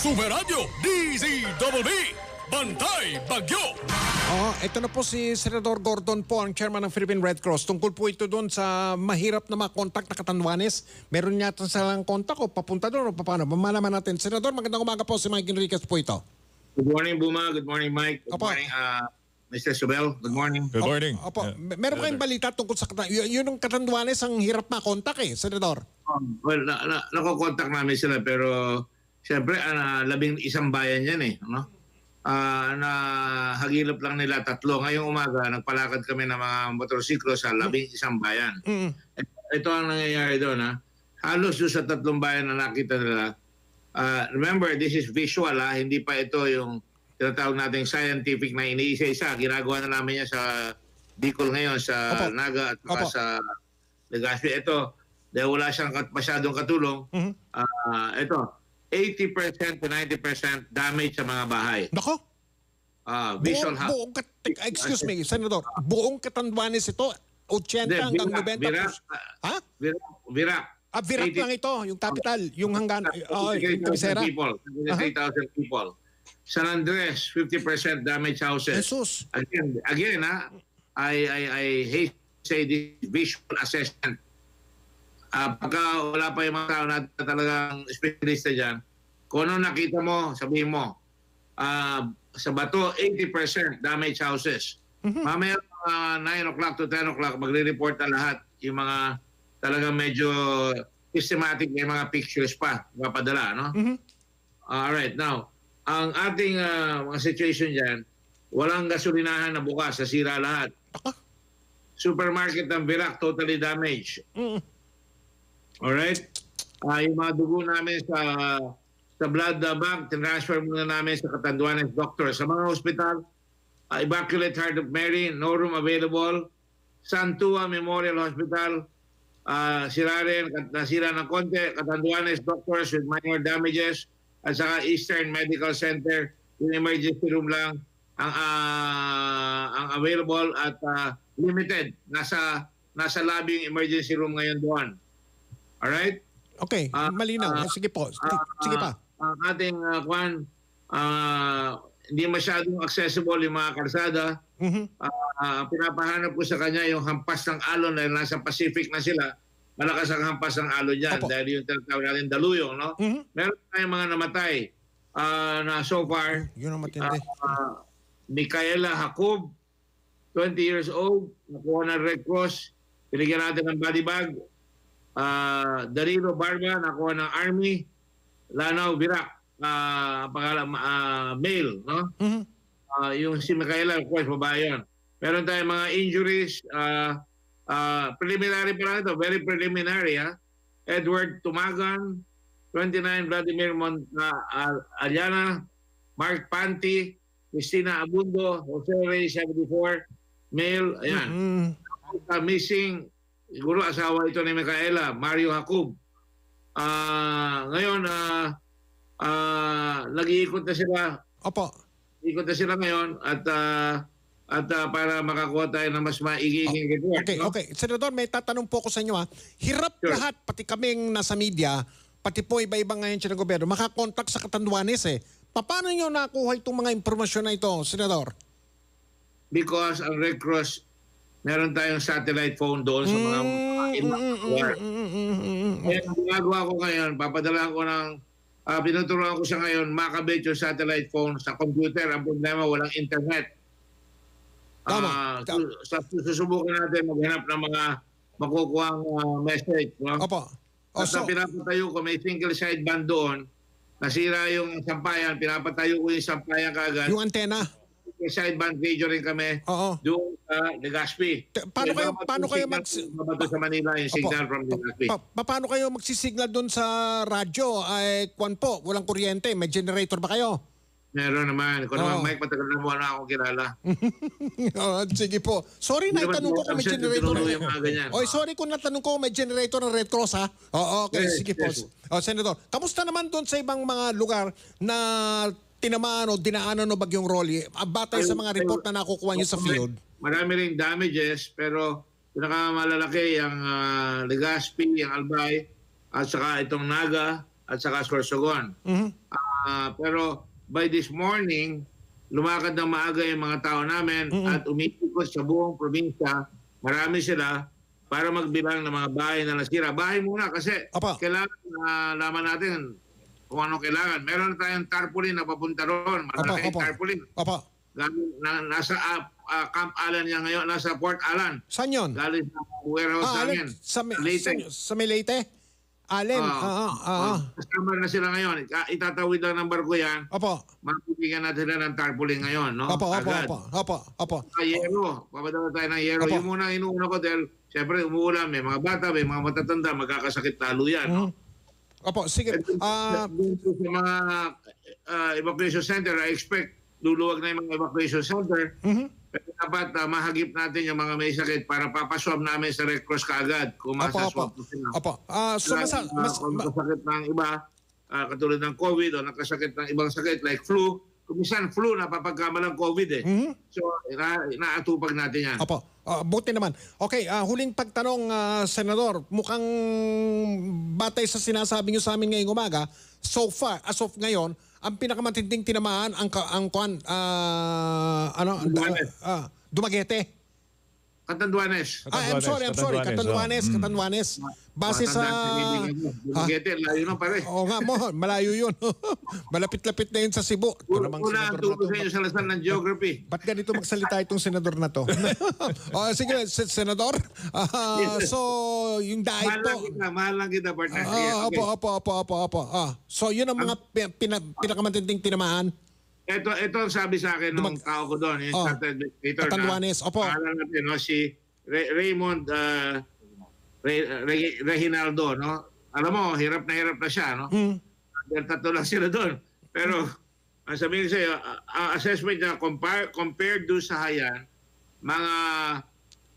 Super Radio DZBB Bantay Bagyo. Ito na po si Senador Gordon po, ang chairman ng Philippine Red Cross. Tungkol po ito doon sa mahirap na makontak na Catanduanes. Meron yata silang kontak o papunta doon o paano? Mamalaman natin. Senador, magandang umaga po, si Mike Enriquez po ito. Good morning, Buma. Good morning, Mike. Good morning, Mr. Subel. Good morning. Good morning. Opo. Meron kayong balita tungkol sa yun ang Catanduanes ang hirap makontak Senador. Well, nakokontak namin sila pero siyempre, 11 bayan yan no? Hagilap lang nila 3. Ngayong umaga, nagpalakad kami ng mga motorsiklo sa 11 bayan. Ito ang nangyayari doon. Halos doon sa 3 bayan na nakita nila. Remember, this is visual. Hindi pa ito yung tinatawag natin scientific na iniisa-isa. Ginagawa na namin yan sa Bicol ngayon, sa Naga at sa Legazpi. Ito, dahil wala siyang masyadong katulong, ito, 80% to 90% damage sa mga bahay. Nako? Visual excuse me, Senador. Buong Catanduanes ito, 80 hanggang 90. Virac. Virac lang ito, yung capital, yung hanggang yung kabisera. 73,000 people. San Andres, 50% damaged houses. Jesus. Again, I hate to say this visual assessment. Pagka wala pa yung mga tao na talagang specialista dyan, kung ano nakita mo, sabihin mo, sa Bato, 80% damaged houses. Mamaya 9 o'clock to 10 o'clock, magre-report na lahat yung mga talagang medyo systematic na yung mga pictures pa, mapadala, no? Alright, now, ang ating mga situation dyan, walang gasolinahan na bukas, nasira lahat. Supermarket ng Virac, totally damaged. Alright? Yung mga dugo namin sa blood bank, tinransfer muna namin sa Catanduanes doctor. Sa mga hospital, Immaculate Heart of Mary, no room available. Santua Memorial Hospital, nasira ng konti. Catanduanes doctors with minor damages. At saka Eastern Medical Center, yung emergency room lang ang available at limited. Nasa lobby yung emergency room ngayon doon. Alright? Okay, malinaw. Sige po. Sige pa. Ang ating hindi masyadong accessible yung mga kalsada. Pinapahanap ko sa kanya yung hampas ng alon dahil nasa Pacific na sila. Malakas ang hampas ng alon dyan dahil yung tinatawag natin daluyong. No? Meron tayong mga namatay na so far. Yun ang matindi. Micaela Jacob, 20 years old, nakuha ng Red Cross. Pinigyan natin ng body bag. Darilo Barba, nakuha ng Army. Lanao Virac, male, no? Yung si Micaela, of course, babae yun. Meron tayong mga injuries, preliminary pa lang ito, very preliminary, Edward Tumagan, 29, Vladimir Aliana, Mark Panti, Cristina Abundo, Jose Rey, 74, male, ayan. Missing, siguro asawa ito ni Micaela, Mario Jacob. Ngayon, nag-iikot na sila. Opo. Ikot na sila ngayon at para makakuha tayo ng mas maigiging report. Okay, no? okay. Senador, may tatanong po ko sa inyo. Hirap lahat, pati kaming nasa media, pati po iba-iba ngayon siya ng gobyerno, makakontak sa Catanduanes Paano nyo nakuha itong mga impormasyon na ito, Senador? Because ang Red Cross, meron tayong satellite phone doon sa mga lugar. Kaya ang ginagawa ko ngayon, papadala ko ng, pinuturuan ko siya ngayon, makabit yung satellite phone sa computer. Ang problema, walang internet. Susubukan natin maghanap ng mga makukuhang message. No? Opo. At pinapatayo ko, may single sideband doon, nasira yung sampayan, pinapatayo ko yung sampayan kaagad. Yung antena. May sideband radio rin kami doon sa Legazpi. Paano kayo sa Manila yung signal from Legazpi? Paano kayo magsisignal doon sa radyo? Kwan po, walang kuryente, may generator ba kayo? Meron naman. Kung naman, Mike, matagal na mo na akong kilala. Sige po. Sorry na itanong ko kung may generator. Sorry kung natanong ko kung may generator ng Red Cross, ha? Okay, sige po. Senador, kamusta naman doon sa ibang mga lugar na tinamaan o dinaanan o bagyong Rolly? Batay sa mga report na nakukuha niyo sa field. Marami ring damages, pero pinakamalalaki ang Legazpi, ang Albay, at saka itong Naga, at saka Sorsogon. Pero by this morning, lumakad ng maaga yung mga tao namin at umikot sa buong probinsya. Marami sila para magbilang ng mga bahay na nasira. Bahay muna kasi Apa. kailangan laman natin kung ano kailangan. Meron na tayong tarpaulin na papunta roon. Malaking tarpaulin. Opo. Nasa Camp Allen yan ngayon, nasa Port Allen. Saan yun? Galing sa warehouse namin. Leyte. Sa may Leyte? Allen. Kasama na sila ngayon. Itatawid lang ng barko yan. Opo. Mapipigyan natin na ng tarpaulin ngayon. No? Opo. Yero. Papadala tayo ng yero. Opo. Yung muna inuuna ko dahil siyempre umuulan. May mga bata, may mga matatanda. Magkakasakit talo yan. No? Opo, sige. Sa mga evacuation center, I expect luluwag na yung mga evacuation center. Pero dapat mahagip natin yung mga may sakit para papaswab namin sa Red Cross kaagad kung masaswab sila. Opo. Kung nakasakit ng iba, katulad ng COVID o nakasakit ng ibang sakit like flu, kung minsan flu, napapagkamalang COVID eh. So, inaatupag natin yan. Opo. Buti naman. Okay, huling pagtanong, Senador. Mukhang batay sa sinasabi niyo sa amin ngayong umaga, so far, as of ngayon, ang pinakamatinding tinamaan Dumaguete. Catanduanes. I'm sorry. Catanduanes. Base sa... Dumaguete, layo na pare. Oo nga mo, malayo yun. Malapit-lapit na yun sa Cebu. Una ang turo sa inyo sa lasan ng geography. Ba't ganito magsalita itong senador na to? Sige, senador. So, yung dahil po... Mahal lang kita, partner. Opo. So, yun ang mga pinakamatinding tinamaan. Ito ang sabi sa akin ng tao ko doon, yung chartered investigator. Catanduanes, opo. Pangalan natin, no, si Raymond Reginaldo, no? Alam mo, hirap na siya, no? Dahil tatlo lang sila doon. Pero, ang sabihin sa'yo, assessment niya, compared doon sa Haiyan, mga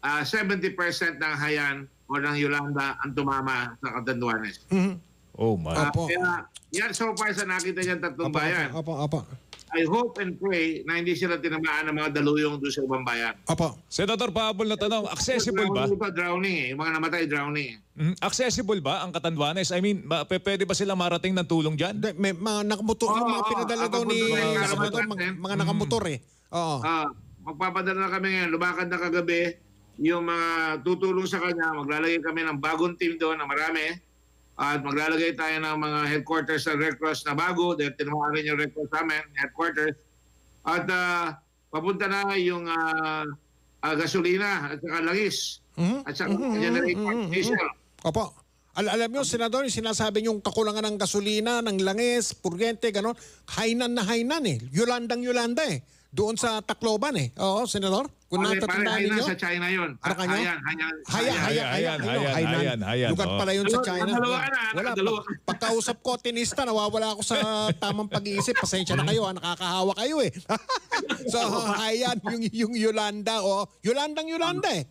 70% ng Haiyan o ng Yolanda ang tumama sa Catanduanes. Oh my. Kaya, yan so far sa nakita niyan tatlong bayan. Opo. I hope and pray na hindi sila tinamaan ng mga daluyong doon sa ibang bayan. Opo. Senador, pahabol na tanong, accessible ba? Drowning eh. Yung mga namatay, drowning eh. Accessible ba ang Catanduanes? I mean, pwede ba sila marating ng tulong dyan? May mga nakamotor, yung mga pinadala daw ni senador, mga nakamotor eh. Oo. Magpapadala na kami ngayon. Lumakad na kagabi yung mga tutulong sa kanya. Maglalagay kami ng bagong team doon na marami. At maglalagay tayo ng mga headquarters sa Red Cross na bago dahil tinamaan rin yung Red Cross namin, headquarters. At papunta na yung gasolina at saka langis. At saka generator diesel. Opo. Alam nyo, Senador, yung sinasabi yung kakulangan ng gasolina, ng langis, kuryente, gano'n, hainan eh. Yolanda eh. Doon sa Tacloban eh. Oo, Senador. Kung natatandaan ninyo. Hainan sa China yun. Hainan. Lugar pala yun sa China. Wala. Pagkausap ko, tinista, nawawala ako sa tamang pag-iisip. Pasensya na kayo, nakakahawa kayo eh. So, Hainan, yung Yolanda. Yolanda eh.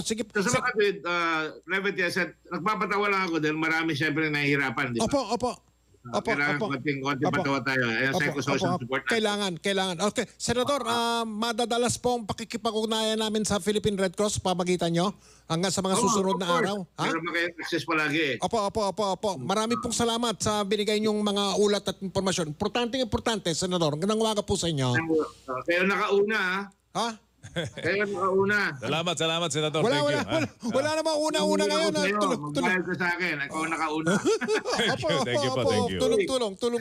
Sige. Sa mga kapit, Levity, nagpapatawa lang ako dahil marami siyempre nahihirapan. Opo. Kailangan konting patawa tayo. Psychosocial support. Kailangan. Okay. Senador, madadalas po ang pakikipag-ugnayan namin sa Philippine Red Cross pamagitan nyo hanggang sa mga susunod na araw. Pero maka-access palagi. Opo. Marami pong salamat sa binigay nyong mga ulat at informasyon. Importante, Senador. Magandang umaga po sa inyo. Kayo nakauna. Ha? Kayo nakauna. Salamat, Senador. Wala namang una-una ngayon. Magbayad ka sa akin. Ako nakauna. Thank you.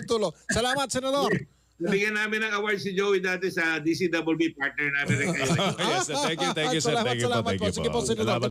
Tulong. Salamat, Senador. Nabigyan namin ng award si Joey dati sa DCWB partner namin rin kayo. Yes, thank you, sir. Thank you po. Sige po, Senador.